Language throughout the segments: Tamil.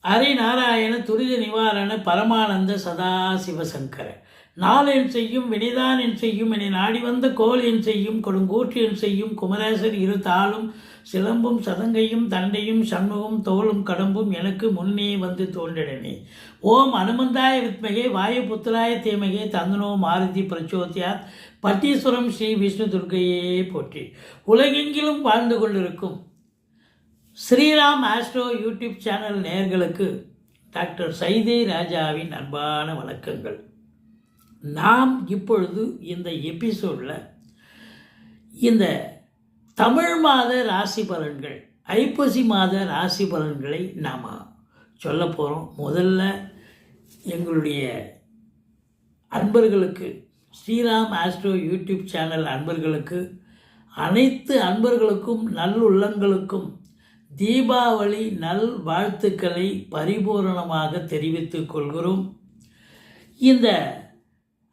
ஹரிநாராயண துரித நிவாரண பரமானந்த சதாசிவசங்கர நாளென் செய்யும் வினைதான் என் செய்யும் என நாடி வந்த கோல் என் செய்யும் கொடுங்கூற்று என் செய்யும் குமரேசர் இரு தாளும் சிலம்பும் சதங்கையும் தண்டையும் சண்முகம் தோளும் கடம்பும் எனக்கு முன்னே வந்து தோன்றினே. ஓம் அனுமந்தாய வித்மகே வாயுபுத்திராய தீமகே தந்தனோ மாருதி பிரச்சோத்யாத் பட்டீஸ்வரம் ஸ்ரீ விஷ்ணு துர்க்கையே போற்றி. உலகெங்கிலும் வாழ்ந்து கொண்டிருக்கும் ஸ்ரீராம் ஆஸ்ட்ரோ யூடியூப் சேனல் நேயர்களுக்கு டாக்டர் சைதை ராஜாவின் அன்பான வணக்கங்கள். நாம் இப்பொழுது இந்த எபிசோடில் இந்த தமிழ் மாத ராசி பலன்கள், ஐப்பசி மாத ராசி பலன்களை நாம் சொல்ல போகிறோம். முதல்ல எங்களுடைய அன்பர்களுக்கு, ஸ்ரீராம் ஆஸ்ட்ரோ யூடியூப் சேனல் அன்பர்களுக்கு, அனைத்து அன்பர்களுக்கும் நல்லுள்ளங்களுக்கும் தீபாவளி நல் வாழ்த்துக்களை பரிபூரணமாக தெரிவித்துக் கொள்கிறோம். இந்த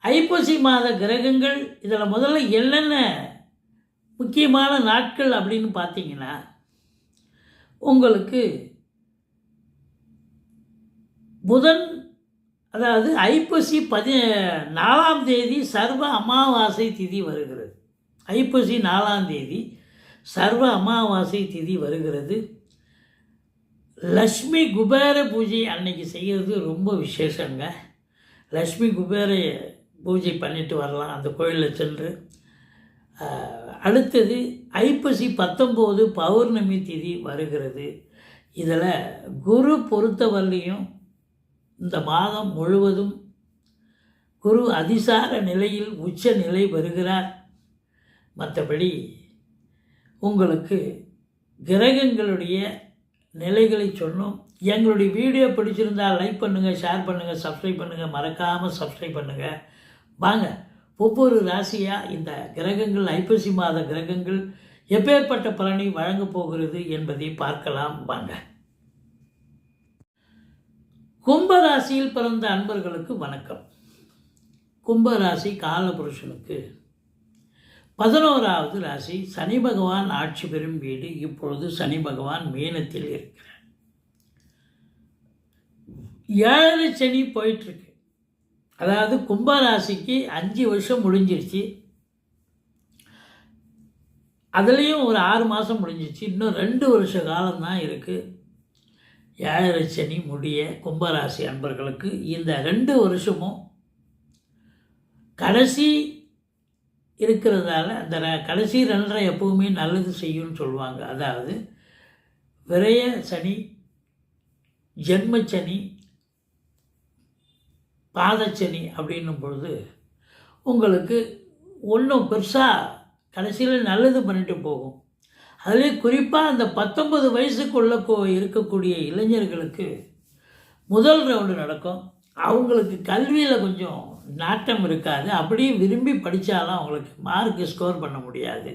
ஐப்பசி மாத கிரகங்கள் இதில் முதல்ல என்னென்ன முக்கியமான நாட்கள் அப்படின்னு பார்த்தீங்கன்னா, உங்களுக்கு புதன், அதாவது ஐப்பசி 4ஆம் தேதி சர்வ அமாவாசை திதி வருகிறது. ஐப்பசி 4ஆம் தேதி சர்வ அமாவாசை திதி வருகிறது. லக்ஷ்மி குபேர பூஜை அன்னைக்கு செய்கிறது ரொம்ப விசேஷங்க. லக்ஷ்மி குபேர பூஜை பண்ணிட்டு வரலாம் அந்த கோயிலில் சென்று. அடுத்தது ஐப்பசி 19 பௌர்ணமி திதி வருகிறது. இதில் குரு பொறுத்தவரையிலையும் இந்த மாதம் முழுவதும் குரு அதிசார நிலையில் உச்ச நிலை வருகிறார். மற்றபடி உங்களுக்கு கிரகங்களுடைய நிலைகளை சொன்னோம். எங்களுடைய வீடியோ பிடிச்சிருந்தால் லைக் பண்ணுங்கள், ஷேர் பண்ணுங்கள், சப்ஸ்கிரைப் பண்ணுங்கள், மறக்காமல் சப்ஸ்கிரைப் பண்ணுங்கள். வாங்க ஒவ்வொரு ராசியாக இந்த கிரகங்கள், ஐப்பசி மாத கிரகங்கள் எப்பேற்பட்ட பலனை வழங்கப் போகிறது என்பதை பார்க்கலாம். வாங்க. கும்பராசியில் பிறந்த அன்பர்களுக்கு வணக்கம். கும்பராசி காலபுருஷனுக்கு 11வது ராசி. சனி பகவான் ஆட்சி பெறும் வீடு. இப்பொழுது சனி பகவான் மீனத்தில் இருக்கிறார். 7 சனி போயிட்டுருக்கு. அதாவது கும்பராசிக்கு 5 வருஷம் முடிஞ்சிருச்சு. அதுலேயும் ஒரு 6 மாதம் முடிஞ்சிச்சு. இன்னும் 2 வருஷ காலம்தான் இருக்குது 7 சனி முடிய. கும்பராசி அன்பர்களுக்கு இந்த 2 வருஷமும் கடைசி இருக்கிறதால அந்த கடைசி 2.5 எப்பவுமே நல்லது செய்யும்னு சொல்லுவாங்க. அதாவது விரய சனி, ஜென்மச்சனி, பாதச்சனி அப்படின்னும் பொழுது உங்களுக்கு ஒன்றும் பெருசாக கடைசியில் நல்லது பண்ணிட்டு போகும். அதிலே குறிப்பாக அந்த 19 வயசுக்குள்ளே இருக்கக்கூடிய இளைஞர்களுக்கு முதல் ரவுண்டு நடக்கும். அவங்களுக்கு கல்வியில் கொஞ்சம் நாட்டம் இருக்காது. அப்படியே விரும்பி படித்தாலும் அவங்களுக்கு மார்க் ஸ்கோர் பண்ண முடியாது.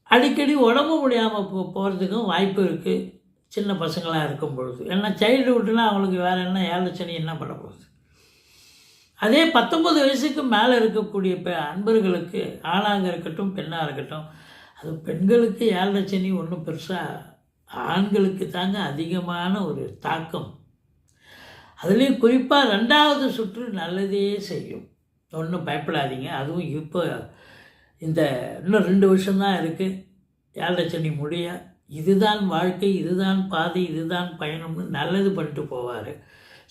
அடிக்கடி உடம்பு முடியாமல் போகிறதுக்கும் வாய்ப்பு இருக்குது சின்ன பசங்களாக இருக்கும் பொழுது. ஏன்னா சைல்டுஹுட்னா அவங்களுக்கு வேறு என்ன 7 சனி என்ன பண்ண போகுது. அதே 19 வயசுக்கு மேலே இருக்கக்கூடிய அன்பர்களுக்கு, ஆணாக இருக்கட்டும் பெண்ணாக இருக்கட்டும், அது பெண்களுக்கு 7 சனி ஒன்றும் பெருசாக, ஆண்களுக்கு தாங்க அதிகமான ஒரு தாக்கம். அதுலேயும் குறிப்பாக 2வது சுற்று நல்லதே செய்யும். ஒன்றும் பயப்படாதீங்க. அதுவும் இப்போ இந்த இன்னும் 2 வருஷம்தான் இருக்குது 7 சனி முடிய. இதுதான் வாழ்க்கை, இதுதான் பாதை, இதுதான் பயணம்னு நல்லது பண்ணிட்டு போவார்.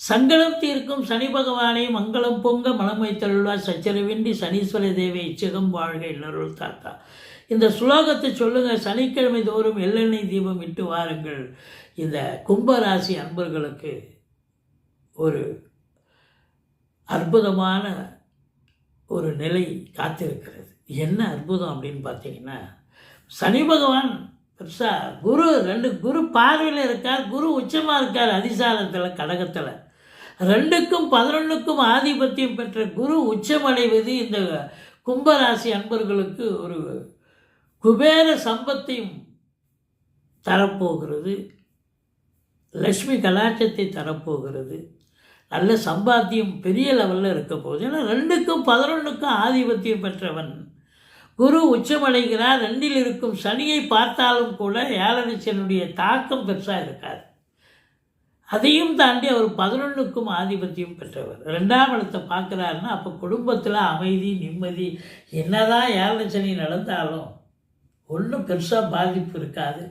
சங்கடம் தீர்க்கும் சனி பகவானே மங்களம் பொங்க மனம் வைத்தருள்வார். சச்சரவின்றி சனீஸ்வர தேவை இச்சகம் வாழ்க இன்னொருள் தாத்தா. இந்த சுலோகத்தை சொல்லுங்கள். சனிக்கிழமை தோறும் எள்ளெண்ணெய் தீபம் இட்டு வாருங்கள். இந்த கும்பராசி அன்பர்களுக்கு ஒரு அற்புதமான ஒரு நிலை காத்திருக்கிறது. என்ன அற்புதம் அப்படின்னு பார்த்தீங்கன்னா, சனி பகவான் பெருசாக குரு பார்வையில் இருக்கார். குரு உச்சமாக இருக்கார் அதிசாரத்தில், கடகத்தில். 2க்கும் 11க்கும் ஆதிபத்தியம் பெற்ற குரு உச்சமடைவது இந்த கும்பராசி அன்பர்களுக்கு ஒரு குபேர சம்பத்தையும் தரப்போகிறது. லக்ஷ்மி கலாட்சத்தை தரப்போகிறது. நல்ல சம்பாத்தியம் பெரிய லெவலில் இருக்க போகுது. ஏன்னா 2க்கும் 11க்கும் ஆதிபத்தியம் பெற்றவன் குரு உச்சமடைகிறார். 2இல் இருக்கும் சனியை பார்த்தாலும் கூட 7 சனியுடைய தாக்கம் பெருசாக இருக்காது. அதையும் தாண்டி அவர் 11க்கும் ஆதிபத்தியம் பெற்றவர். 2ஆம் இடத்தை பார்க்குறாருன்னா அப்போ குடும்பத்தில் அமைதி நிம்மதி, என்னதான் 7 சனி நடந்தாலும் ஒன்றும் பெருசாக பாதிப்பு இருக்காது.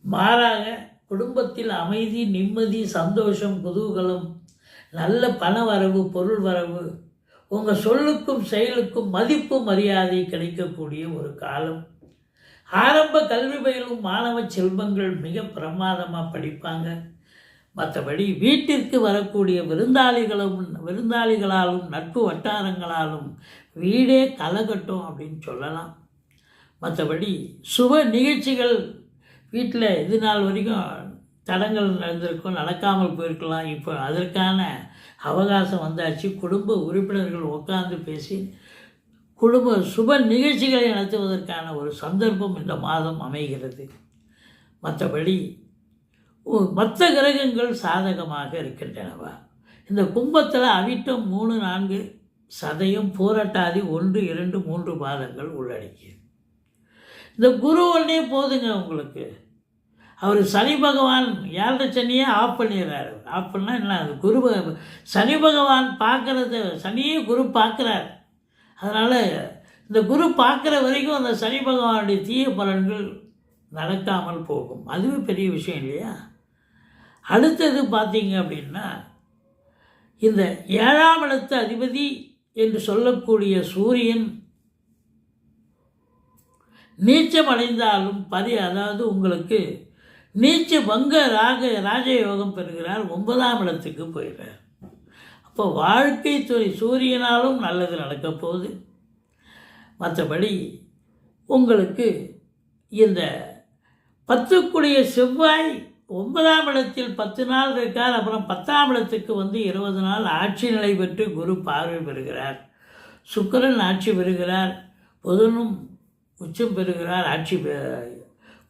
மாறாக குடும்பத்தில் அமைதி நிம்மதி சந்தோஷம் குதூகலம், நல்ல பண வரவு பொருள் வரவு, உங்கள் சொல்லுக்கும் செயலுக்கும் மதிப்பு மரியாதை கிடைக்கக்கூடிய ஒரு காலம். ஆரம்ப கல்வி பயிலும் மாணவ செல்வங்கள் மிக பிரமாதமாக படிப்பாங்க. மற்றபடி வீட்டிற்கு வரக்கூடிய விருந்தாளிகளாலும் நட்பு வட்டாரங்களாலும் வீடே கலகட்டும் அப்படின்னு சொல்லலாம். மற்றபடி சுப நிகழ்ச்சிகள் வீட்டில் இது நாள் வரைக்கும் தடங்கள் நடந்திருக்கும், நடக்காமல் போயிருக்கலாம். இப்போ அதற்கான அவகாசம் வந்தாச்சு. குடும்ப உறுப்பினர்கள் உட்கார்ந்து பேசி குடும்ப சுப நிகழ்ச்சிகளை நடத்துவதற்கான ஒரு சந்தர்ப்பம் இந்த மாதம் அமைகிறது. மற்றபடி மற்ற கிரகங்கள் சாதகமாக இருக்கின்றனவா? இந்த கும்பத்தில் அவிட்டம் 3, 4, சதயம், பூரட்டாதி 1, 2, 3 பாதங்கள் உள்ளடக்கியது. இந்த குரு ஒன்றே போதுங்க உங்களுக்கு. அவர் சனி பகவான் 7 சனியே ஆஃப் பண்ணிடுறாரு. ஆஃப் பண்ணால் என்ன, அது குரு சனி பகவான் பார்க்குறது, சனியே குரு பார்க்குறார். அதனால் இந்த குரு பார்க்குற வரைக்கும் அந்த சனி பகவானுடைய தீய பலன்கள் நடக்காமல் போகும். அதுவே பெரிய விஷயம் இல்லையா? அடுத்தது பார்த்தீங்க அப்படின்னா, இந்த 7ஆம் இடத்து அதிபதி என்று சொல்லக்கூடிய சூரியன் நீச்சம் அடைந்தாலும் அதாவது உங்களுக்கு நீச்ச பங்க ராஜயோகம் பெறுகிறார். 9ஆம் இடத்துக்கு போயிடுறார். அப்போ வாழ்க்கை துறை சூரியனாலும் நல்லது நடக்கப் போகுது. மற்றபடி உங்களுக்கு இந்த 10க்குடைய செவ்வாய் 9ஆம் இடத்தில் 10 நாள் இருக்கார். அப்புறம் 10ஆம் இடத்துக்கு 20 நாள் ஆட்சி நிலை பெற்று குரு பார்வை பெறுகிறார். சுக்கிரன் ஆட்சி பெறுகிறார். புதனும் உச்சம் பெறுகிறார்.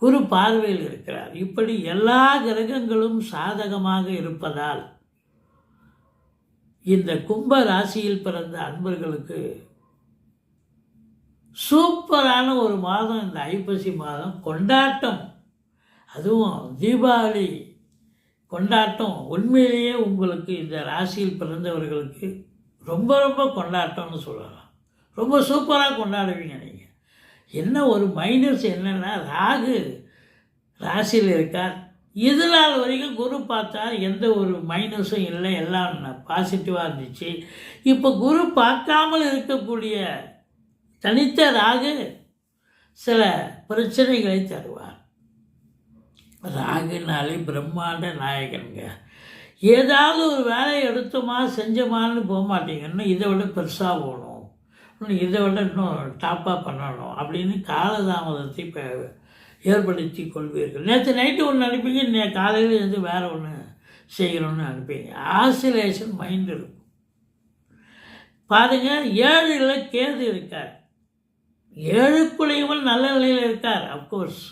குரு பார்வையில் இருக்கிறார். இப்படி எல்லா கிரகங்களும் சாதகமாக இருப்பதால் இந்த கும்ப ராசியில் பிறந்த அன்பர்களுக்கு சூப்பரான ஒரு மாதம் இந்த ஐப்பசி மாதம். கொண்டாட்டம், அதுவும் தீபாவளி கொண்டாட்டம். உண்மையிலேயே உங்களுக்கு இந்த ராசியில் பிறந்தவர்களுக்கு ரொம்ப ரொம்ப கொண்டாட்டம்னு சொல்லலாம். ரொம்ப சூப்பராக கொண்டாடுவீங்க நீங்கள். என்ன ஒரு மைனஸ் என்னென்னா, ராகு ராசியில் இருக்கார். இது நாள் வரைக்கும் குரு பார்த்தார், எந்த ஒரு மைனஸும் இல்லை, எல்லாம் பாசிட்டிவாக இருந்துச்சு. இப்போ குரு பார்க்காமல் இருக்கக்கூடிய தனித்த ராகு சில பிரச்சனைகளை தருவார். ராகுனாலே பிரம்மாண்ட நாயகனுங்க. ஏதாவது ஒரு வேலையை எடுத்தோமா செஞ்சோமான்னு போக மாட்டீங்கன்னா, இதை விட பெருசாக போகணும், இன்னும் இதை விட இன்னும் டாப்பாக பண்ணணும் அப்படின்னு காலதாமதத்தை ஏற்படுத்தி கொள்வீர்கள். நேற்று நைட்டு ஒன்று அனுப்பிங்க, காலையில் இருந்து வேறு ஒன்று செய்யணும்னு அனுப்பிங்க. ஆசிலேஷன் மைண்ட் இருக்கும். பாருங்கள், 7ல் கேது இருக்கார். 7க்குள்ளேயும் நல்ல நிலையில் இருக்கார் அஃப்கோர்ஸ்.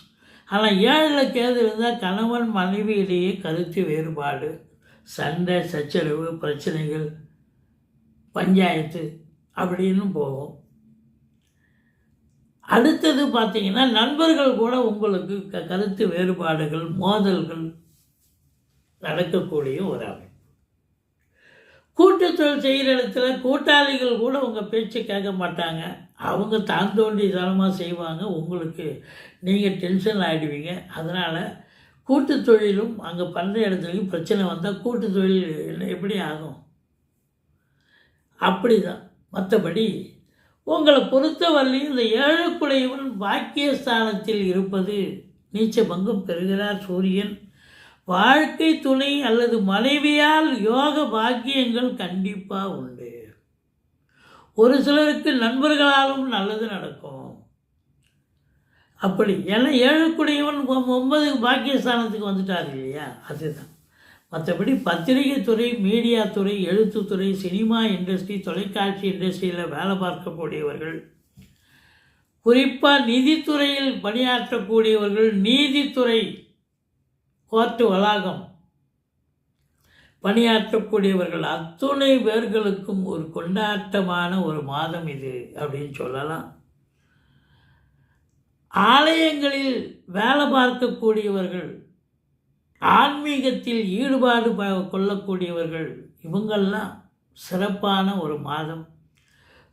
ஆனால் 7ல் கேது இருந்தால் கணவன் மனைவியிடையே கருத்து வேறுபாடு, சண்டை சச்சரவு, பிரச்சனைகள், பஞ்சாயத்து அப்படின்னு போகும். அடுத்தது பார்த்தீங்கன்னா, நண்பர்கள் கூட உங்களுக்கு கருத்து வேறுபாடுகள் மோதல்கள் நடக்கக்கூடிய ஒரு அமைப்பு. கூட்டுத்தொழில் செய்கிற இடத்துல கூட்டாளிகள் கூட உங்கள் பேச்சு கேட்க மாட்டாங்க. அவங்க தான் தோண்டி தனமாக செய்வாங்க. உங்களுக்கு நீங்கள் டென்ஷன் ஆகிடுவீங்க. அதனால் கூட்டு தொழிலும் அங்கே பண்ணுற இடத்துலையும் பிரச்சனை வந்தால் கூட்டு தொழில் எப்படி ஆகும்? அப்படி தான். மற்றபடி உங்களை பொறுத்தவரையிலும் இந்த 7க்குடையவன் பாக்கியஸ்தானத்தில் இருப்பது நீச்ச பங்கம் பெறுகிறார் சூரியன். வாழ்க்கை துணை அல்லது மனைவியால் யோக பாக்கியங்கள் கண்டிப்பாக உண்டு. ஒரு சிலருக்கு நண்பர்களாலும் நல்லது நடக்கும். அப்படி ஏன்னா 7க்குடையவன் 9 பாக்கியஸ்தானத்துக்கு வந்துட்டார் இல்லையா, அதுதான். மற்றபடி பத்திரிகை துறை, மீடியா துறை, எழுத்துத்துறை, சினிமா இண்டஸ்ட்ரி, தொலைக்காட்சி இண்டஸ்ட்ரியில் வேலை பார்க்கக்கூடியவர்கள், குறிப்பாக நிதித்துறையில் பணியாற்றக்கூடியவர்கள், நீதித்துறை கோர்ட்டு வளாகம் பணியாற்றக்கூடியவர்கள் அத்துணை பேர்களுக்கும் ஒரு கொண்டாட்டமான ஒரு மாதம் இது அப்படின்னு சொல்லலாம். ஆலயங்களில் வேலை பார்க்கக்கூடியவர்கள் ஆன்மீகத்தில் ஈடுபாடு கொள்ளக்கூடியவர்கள் இவங்கெல்லாம் சிறப்பான ஒரு மாதம்,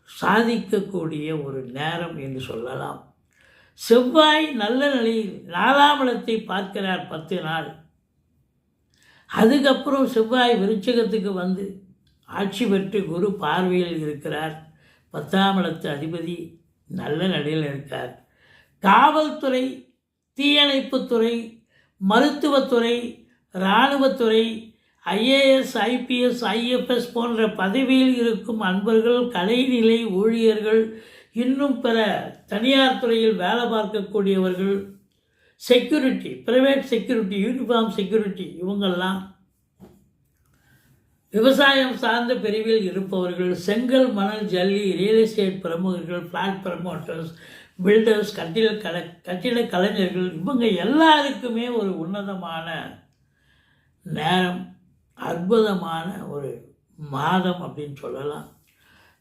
சாதிக்கக்கூடிய ஒரு நேரம் என்று சொல்லலாம். செவ்வாய் நல்ல நிலையில் 4ஆம் இடத்தை பார்க்கிறார் 10 நாள். அதுக்கப்புறம் செவ்வாய் விருச்சிகத்துக்கு வந்து ஆட்சி பெற்று குரு பார்வையில் இருக்கிறார். 10ஆம் இடத்து அதிபதி நல்ல நிலையில் இருக்கார். காவல்துறை, தீயணைப்புத்துறை, மருத்துவத்துறை, இராணுவத்துறை, ஐஏஎஸ், ஐபிஎஸ், ஐஎஃப்எஸ் போன்ற பதவியில் இருக்கும் அன்பர்கள், கலைநிலை ஊழியர்கள், இன்னும் பிற தனியார் துறையில் வேலை பார்க்கக்கூடியவர்கள், security, private security, uniform security, இவங்கெல்லாம் விவசாயம் சார்ந்த பிரிவில் இருப்பவர்கள், செங்கல், மணல், ஜல்லி, ரியல் எஸ்டேட் பிரமுகர்கள், ஃப்ளாட் ப்ரமோட்டர்ஸ், பில்டர்ஸ், கட்டிட கலைஞர்கள், இவங்க எல்லாருக்குமே ஒரு உன்னதமான நேரம், அற்புதமான ஒரு மாதம் அப்படின்னு சொல்லலாம்.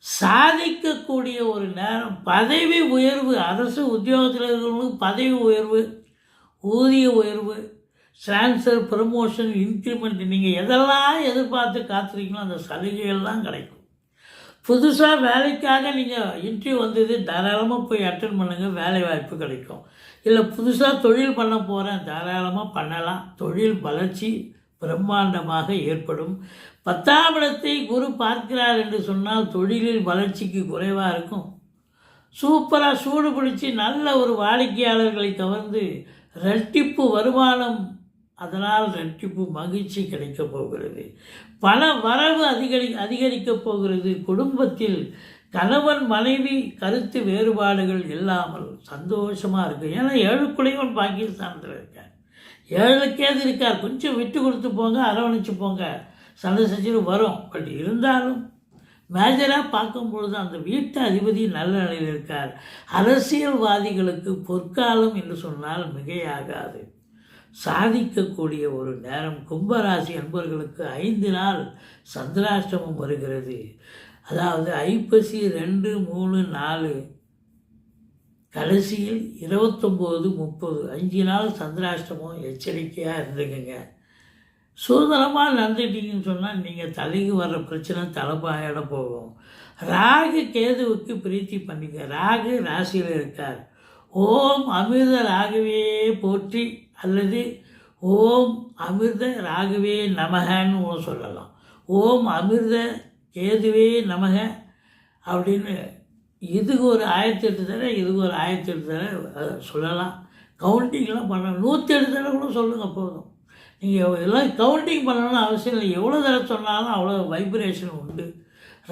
சாதிக்கக்கூடிய ஒரு நேரம். பதவி உயர்வு, அரசு உத்தியோகத்தில் இருக்கிறவங்களுக்கு பதவி உயர்வு, ஊதிய உயர்வு, ட்ரான்ஸ்ஃபர், ப்ரமோஷன், இன்க்ரிமெண்ட், நீங்கள் எதெல்லாம் எதிர்பார்த்து காத்துறீங்களோ அந்த சலுகைகள்லாம் கிடைக்கும். புதுசாக வேலைக்காக நீங்கள் இன்டர்வியூ வந்தது, தாராளமாக போய் அட்டன் பண்ணுங்கள், வேலை வாய்ப்பு கிடைக்கும். இல்லை புதுசாக தொழில் பண்ண போகிறேன், தாராளமாக பண்ணலாம். தொழில் வளர்ச்சி பிரம்மாண்டமாக ஏற்படும். 10ஆம் இடத்தை குரு பார்க்கிறார் என்று சொன்னால் தொழிலில் வளர்ச்சிக்கு குறைவாக இருக்கும். சூப்பராக சூடு பிடிச்சி நல்ல ஒரு வாடிக்கையாளர்களை கவர்ந்து இரட்டிப்பு வருமானம், அதனால் இரட்டிப்பு மகிழ்ச்சி கிடைக்கப் போகிறது. பண வரவு அதிகரிக்கப் போகிறது. குடும்பத்தில் கணவன் மனைவி கருத்து வேறுபாடுகள் இல்லாமல் சந்தோஷமாக இருக்குது. ஏன்னா 7 பாகிஸ்தானத்தில் இருக்கார், 7 இருக்கார். கொஞ்சம் விட்டு கொடுத்து போங்க, அரவணைச்சு போங்க, சண்டை சச்சரவு வரும். பட் இருந்தாலும் மேஜராக பார்க்கும்பொழுது அந்த வீட்டு அதிபதி நல்ல நிலையில் இருக்கார். அரசியல்வாதிகளுக்கு பொற்காலம் என்று சொன்னால் மிகையாகாது. சாதிக்கக்கூடிய ஒரு நேரம். கும்பராசி அன்பர்களுக்கு 5 நாள் சந்திராஷ்டமம் வருகிறது. அதாவது ஐப்பசி 2, 3, 4, கடைசியில் 29, 30, 5 நாள் சந்திராஷ்டமம். எச்சரிக்கையாக இருந்துக்குங்க. சுதந்திரமாக நடந்துட்டீங்கன்னு சொன்னால் நீங்கள் தலைக்கு வர்ற பிரச்சனை தலைப்பாயிட போகும். ராகு கேதுவுக்கு பிரீத்தி பண்ணிங்க. ராகு ராசியில் இருக்கார். ஓம் அமிர்த ராகவே போற்றி அல்லது ஓம் அமிர்த ராகவே நமகன்னு சொல்லலாம். ஓம் அமிர்த கேதுவே நமக அப்படின்னு இதுக்கு ஒரு 1008 தடவை, இதுக்கு ஒரு 1008 தடவை சொல்லலாம். கவுண்டிங்லாம் பண்ணணும். 108 தடவை கூட சொல்லுங்கள் போதும். நீங்கள் எல்லாம் கவுண்டிங் பண்ணணும்னு அவசியம் இல்லை. எவ்வளோ தடவை சொன்னாலும் அவ்வளோ வைப்ரேஷன் உண்டு.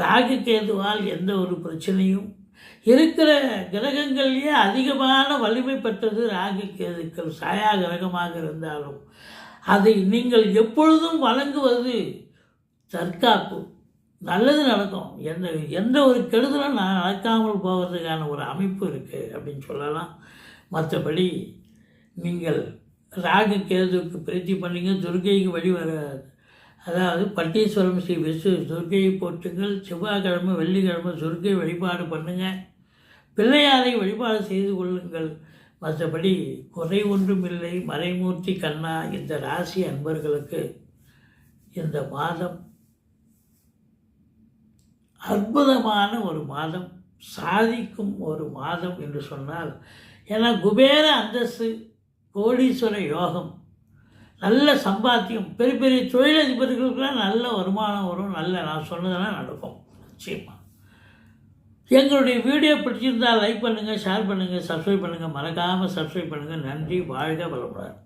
ராகு கேதுவால் எந்த ஒரு பிரச்சனையும் இருக்கிற கிரகங்கள்லேயே அதிகமான வலிமை பெற்றது ராகு கேதுக்கள். சாயா கிரகமாக இருந்தாலும் அதை நீங்கள் எப்பொழுதும் வழங்குவது தற்காப்பு. நல்லது நடக்கும். எந்த ஒரு கெடுதலும் நடக்காமல் போகிறதுக்கான ஒரு அமைப்பு இருக்குது அப்படின்னு சொல்லலாம். மற்றபடி நீங்கள் ராகு கேதுவுக்கு பிரீத்தி பண்ணிங்க. துர்க்கைக்கு வழி வராது. அதாவது பட்டீஸ்வரம் ஸ்ரீ விஷ்ணு துர்க்கையை போட்டுங்கள். செவ்வாய்க்கிழமை, வெள்ளிக்கிழமை துர்க்கை வழிபாடு பண்ணுங்கள். பிள்ளையாரை வழிபாடு செய்து கொள்ளுங்கள். மற்றபடி குறை ஒன்றும் இல்லை. மறைமூர்த்தி கண்ணா, இந்த ராசி அன்பர்களுக்கு இந்த மாதம் அற்புதமான ஒரு மாதம், சாதிக்கும் ஒரு மாதம் என்று சொன்னால், ஏன்னா குபேர அந்தஸ்து, கோடீஸ்வர யோகம், நல்ல சம்பாத்தியம், பெரிய பெரிய தொழிலதிபர்களுக்கெல்லாம் நல்ல வருமானம் வரும். நான் சொன்னதெல்லாம் நடக்கும் நிச்சயமாக. எங்களுடைய வீடியோ பிடிச்சிருந்தால் லைக் பண்ணுங்கள், ஷேர் பண்ணுங்கள், சப்ஸ்கிரைப் பண்ணுங்கள். மறக்காமல் சப்ஸ்கிரைப் பண்ணுங்கள். நன்றி. வாழ்க வளமுடன்.